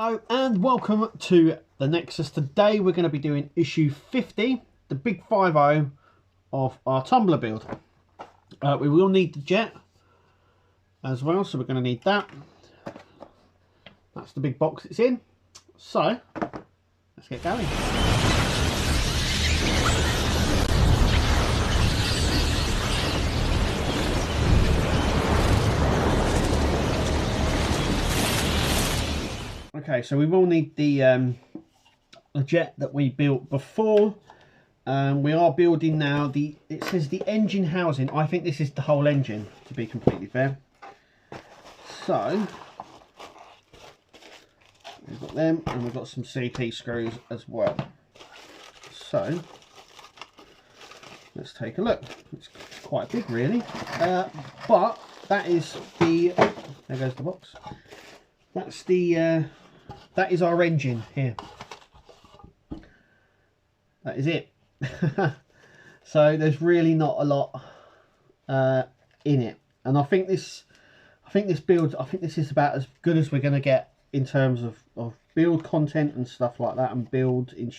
Hello and welcome to the Nexus. Today we're going to be doing issue 50, the big 50 of our Tumbler build. We will need the jet as well, so we're going to need that. That's the big box it's in. So let's get going. Okay, so we will need the jet that we built before. We are building now it says the engine housing. I think this is the whole engine, to be completely fair. So we've got them, and we've got some CP screws as well. So let's take a look. It's quite big, really, but that is the. There goes the box. That's the. That is our engine here. That is it. So there's really not a lot in it, and I think this build, I think this is about as good as we're going to get in terms of build content and stuff like that, and build in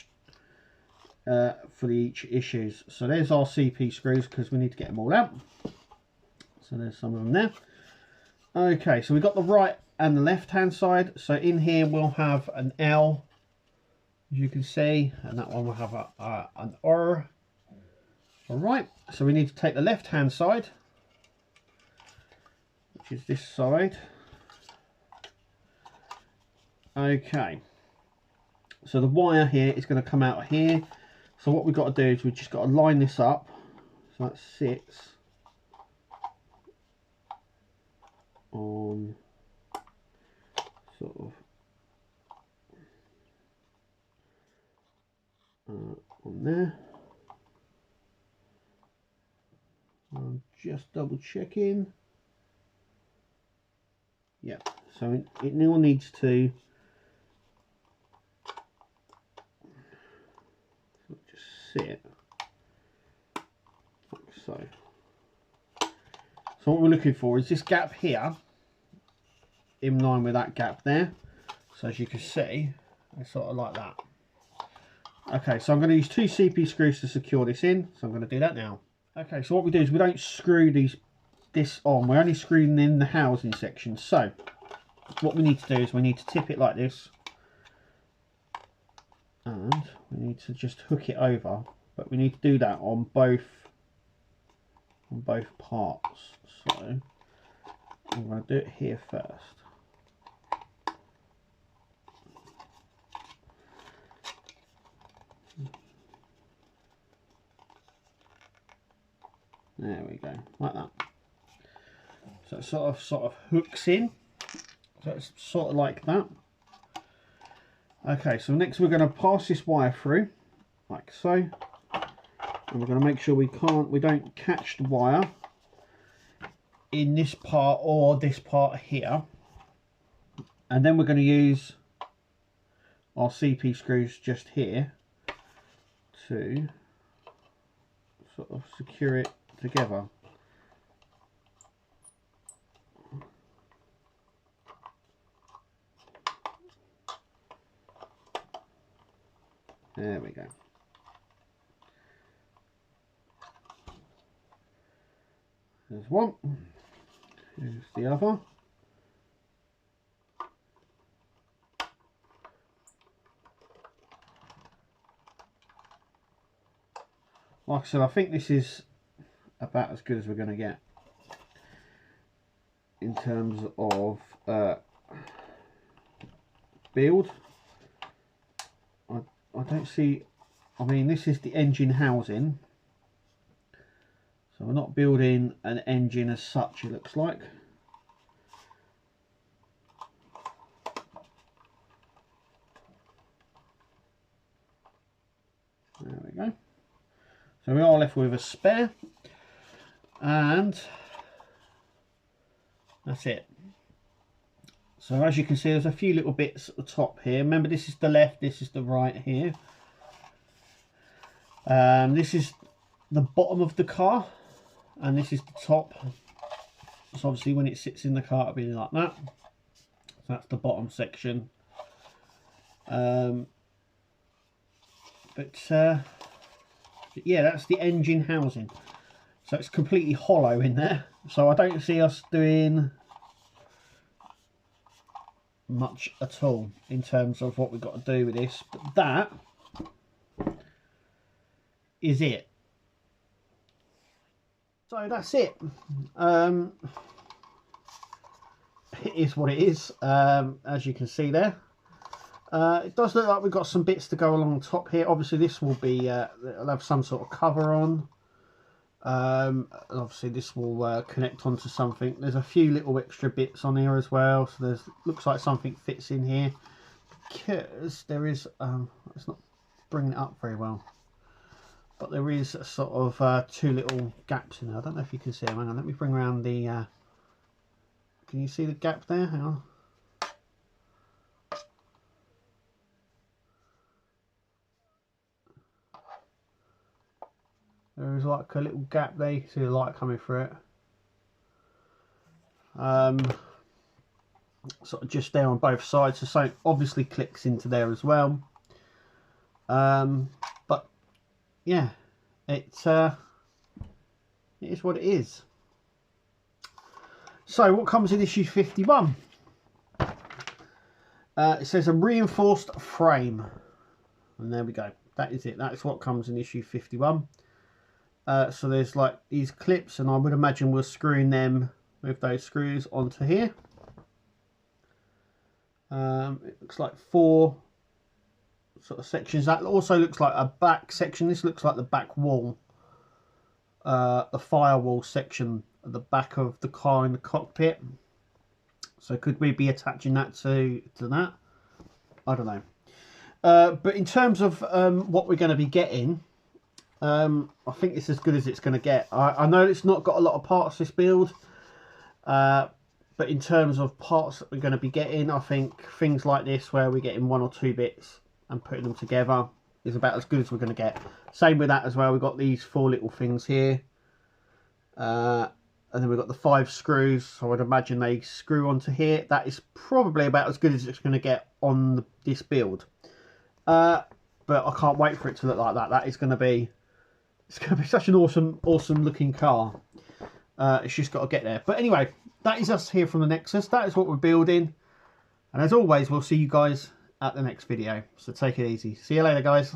for each issues. So there's our CP screws, because we need to get them all out. So there's some of them there. Okay, so we've got the right and the left hand side. So in here we'll have an L, as you can see, and that one will have an R. All right, so we need to take the left hand side, which is this side. Okay, so the wire here is going to come out here. So what we've got to do is we've just got to line this up so that sits on sort of on there. I'm just double checking. Yeah, so it now needs to just sit like so. So what we're looking for is this gap here in line with that gap there. So as you can see, it's sort of like that. Okay, so I'm going to use 2 CP screws to secure this in, so I'm going to do that now. Okay, so what we do is we don't screw this on, we're only screwing in the housing section. So what we need to do is we need to tip it like this, and we need to just hook it over, but we need to do that on both parts. So I'm going to do it here first. There we go, like that. So it sort of hooks in. So it's sort of like that. Okay, so next we're going to pass this wire through, like so, and we're going to make sure we don't catch the wire in this part or this part here. And then we're going to use our CP screws just here to sort of secure it together. There we go. There's one. Here's the other. Like I said, I think this is about as good as we're going to get in terms of build. I don't see, I mean, this is the engine housing, so we're not building an engine as such, it looks like. There we go. So we are left with a spare, and that's it. So as you can see, there's a few little bits at the top here. Remember, this is the left, this is the right here. This is the bottom of the car, and this is the top. So obviously when it sits in the car, it'll be like that. So that's the bottom section. But yeah, that's the engine housing. So it's completely hollow in there. So I don't see us doing much at all in terms of what we've got to do with this. But that is it. So that's it. It is what it is, as you can see there. It does look like we've got some bits to go along top here. Obviously this will be, it'll have some sort of cover on. Obviously this will connect onto something. There's a few little extra bits on here as well. So there's, looks like something fits in here. Because there is, it's not bringing it up very well. But there is a sort of two little gaps in there. I don't know if you can see them. Hang on, let me bring around the... can you see the gap there? Hang on. There is like a little gap there. You can see the light coming through it. Sort of just there on both sides. So something obviously clicks into there as well. But yeah, it is what it is. So what comes in issue 51? It says a reinforced frame, and there we go. That is it. That is what comes in issue 51. So there's like these clips, and I would imagine we're screwing them with those screws onto here. It looks like 4 sort of sections. That also looks like a back section. This looks like the back wall, the firewall section at the back of the car in the cockpit. So could we be attaching that to that? I don't know. But in terms of what we're going to be getting, I think it's as good as it's going to get. I know it's not got a lot of parts, this build, but in terms of parts that we're going to be getting, I think things like this, where we're getting 1 or 2 bits and putting them together, is about as good as we're going to get. Same with that as well. We've got these 4 little things here, and then we've got the 5 screws, so I'd imagine they screw onto here. That is probably about as good as it's going to get on this build. But I can't wait for it to look like that. That is going to be, it's going to be such an awesome looking car. It's just got to get there. But anyway, that is us here from the Nexus. That is what we're building. And as always, we'll see you guys at the next video. So take it easy. See you later, guys.